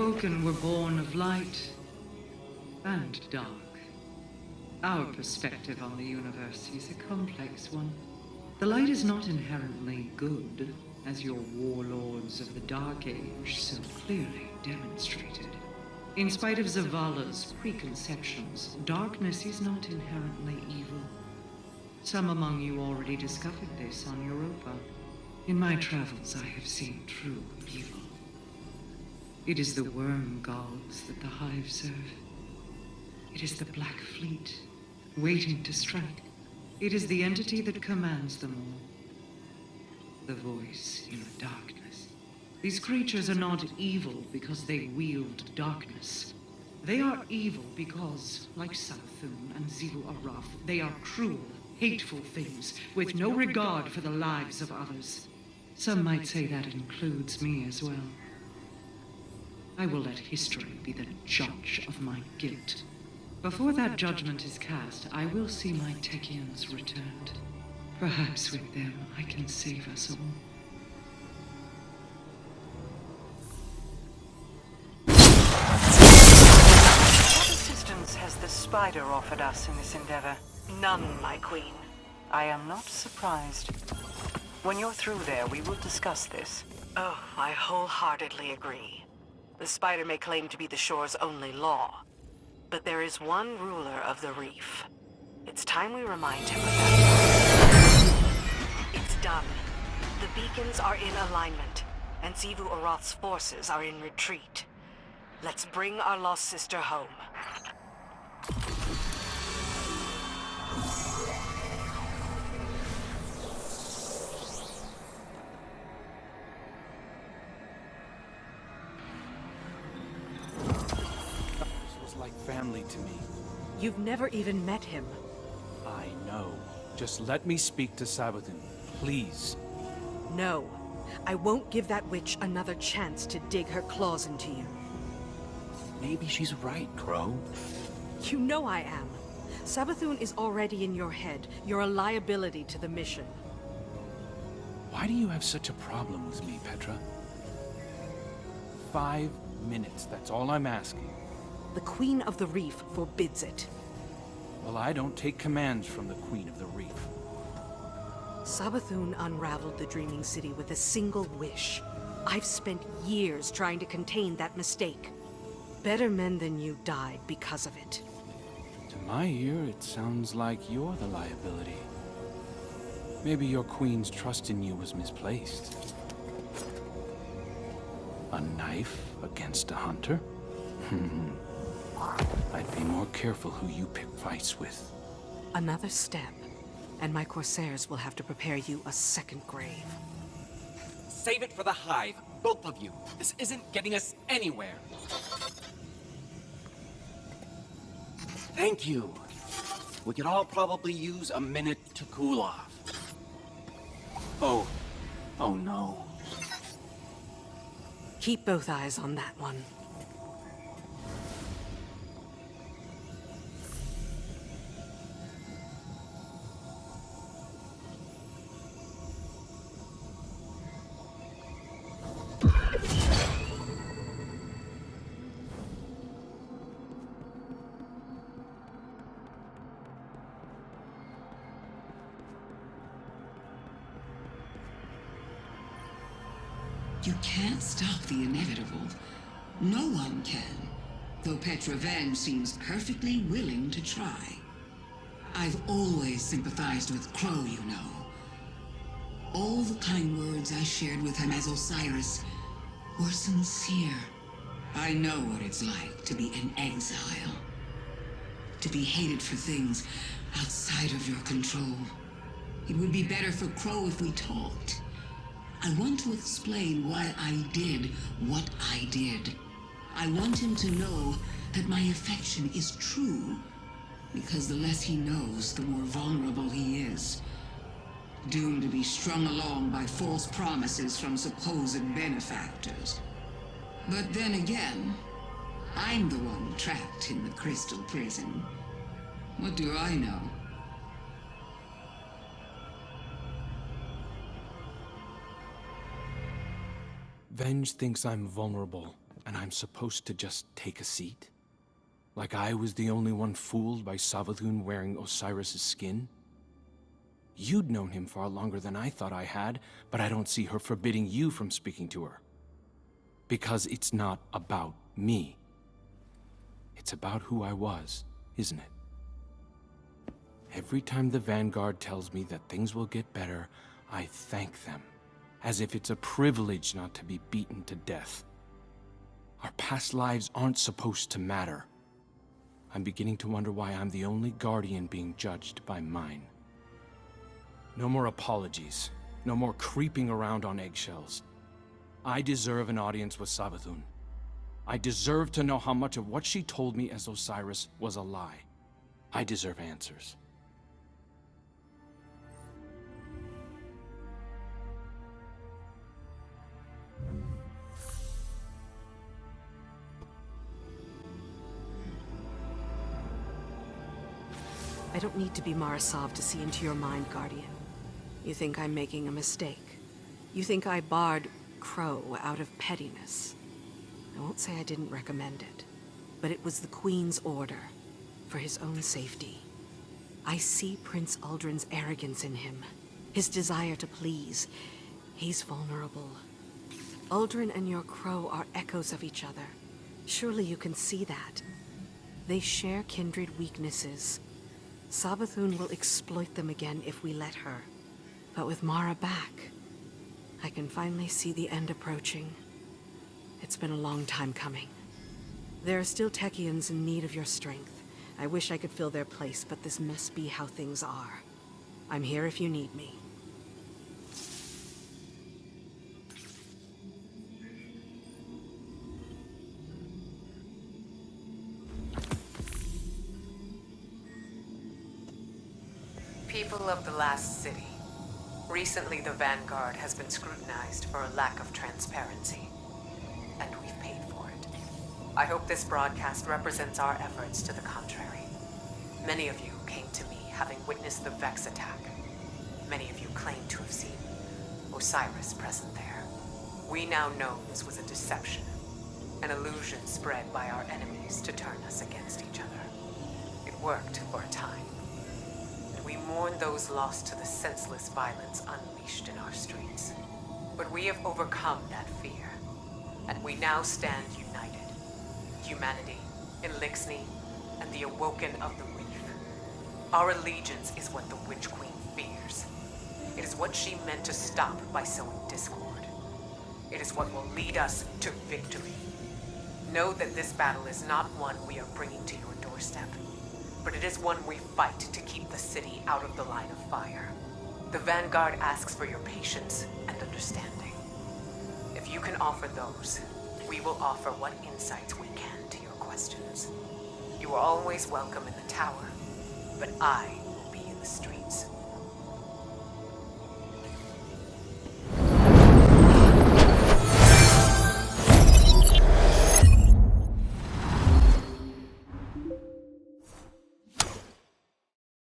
Awoken were born of light and dark. Our perspective on the universe is a complex one. The light is not inherently good, as your warlords of the Dark Age so clearly demonstrated. In spite of Zavala's preconceptions, darkness is not inherently evil. Some among you already discovered this on Europa. In my travels, I have seen true evil. It is the worm gods that the Hive serve. It is the Black Fleet, waiting to strike. It is the entity that commands them all. The voice in the darkness. These creatures are not evil because they wield darkness. They are evil because, like Savathun and Xivu Arath, they are cruel, hateful things with no regard for the lives of others. Some might say that includes me as well. I will let history be the judge of my guilt. Before that judgment is cast, I will see my Techians returned. Perhaps with them I can save us all. What assistance has the Spider offered us in this endeavor? None, my queen. I am not surprised. When you're through there, we will discuss this. Oh, I wholeheartedly agree. The Spider may claim to be the shore's only law, but there is one ruler of the reef. It's time we remind him of that. It's done. The beacons are in alignment, and Xivu Arath's forces are in retreat. Let's bring our lost sister home. Like family to me. You've never even met him. I know. Just let me speak to Savathun, please. No. I won't give that witch another chance to dig her claws into you. Maybe she's right, Crow. You know I am. Savathun is already in your head. You're a liability to the mission. Why do you have such a problem with me, Petra? 5 minutes, that's all I'm asking. The Queen of the Reef forbids it. Well, I don't take commands from the Queen of the Reef. Savathun unraveled the Dreaming City with a single wish. I've spent years trying to contain that mistake. Better men than you died because of it. To my ear, it sounds like you're the liability. Maybe your Queen's trust in you was misplaced. A knife against a hunter? I'd be more careful who you pick fights with. Another step, and my Corsairs will have to prepare you a second grave. Save it for the Hive, both of you. This isn't getting us anywhere. Thank you. We could all probably use a minute to cool off. Oh no. Keep both eyes on that one. You can't stop the inevitable. No one can, though Petra Van seems perfectly willing to try. I've always sympathized with Crow, you know. All the kind words I shared with him as Osiris were sincere. I know what it's like to be an exile. To be hated for things outside of your control. It would be better for Crow if we talked. I want to explain why I did what I did. I want him to know that my affection is true, because the less he knows, the more vulnerable he is. Doomed to be strung along by false promises from supposed benefactors. But then again, I'm the one trapped in the crystal prison. What do I know? Venge thinks I'm vulnerable, and I'm supposed to just take a seat? Like I was the only one fooled by Savathun wearing Osiris's skin? You'd known him far longer than I thought I had, but I don't see her forbidding you from speaking to her. Because it's not about me. It's about who I was, isn't it? Every time the Vanguard tells me that things will get better, I thank them, as if it's a privilege not to be beaten to death. Our past lives aren't supposed to matter. I'm beginning to wonder why I'm the only Guardian being judged by mine. No more apologies. No more creeping around on eggshells. I deserve an audience with Savathun. I deserve to know how much of what she told me as Osiris was a lie. I deserve answers. I don't need to be Marasov to see into your mind, Guardian. You think I'm making a mistake. You think I barred Crow out of pettiness. I won't say I didn't recommend it, but it was the Queen's order, for his own safety. I see Prince Uldren's arrogance in him, his desire to please. He's vulnerable. Uldren and your Crow are echoes of each other. Surely you can see that. They share kindred weaknesses. Savathun will exploit them again if we let her. But with Mara back, I can finally see the end approaching. It's been a long time coming. There are still Techians in need of your strength. I wish I could fill their place, but this must be how things are. I'm here if you need me. People of the last city. Recently, the Vanguard has been scrutinized for a lack of transparency. And we've paid for it. I hope this broadcast represents our efforts to the contrary. Many of you came to me having witnessed the Vex attack. Many of you claim to have seen Osiris present there. We now know this was a deception, an illusion spread by our enemies to turn us against each other. It worked for a time. We mourn those lost to the senseless violence unleashed in our streets. But we have overcome that fear, and we now stand united. Humanity, Elixni, and the Awoken of the Reef. Our allegiance is what the Witch Queen fears. It is what she meant to stop by sowing discord. It is what will lead us to victory. Know that this battle is not one we are bringing to your doorstep, but it is one we fight to keep the city out of the line of fire. The Vanguard asks for your patience and understanding. If you can offer those, we will offer what insights we can to your questions. You are always welcome in the tower, but I will be in the streets.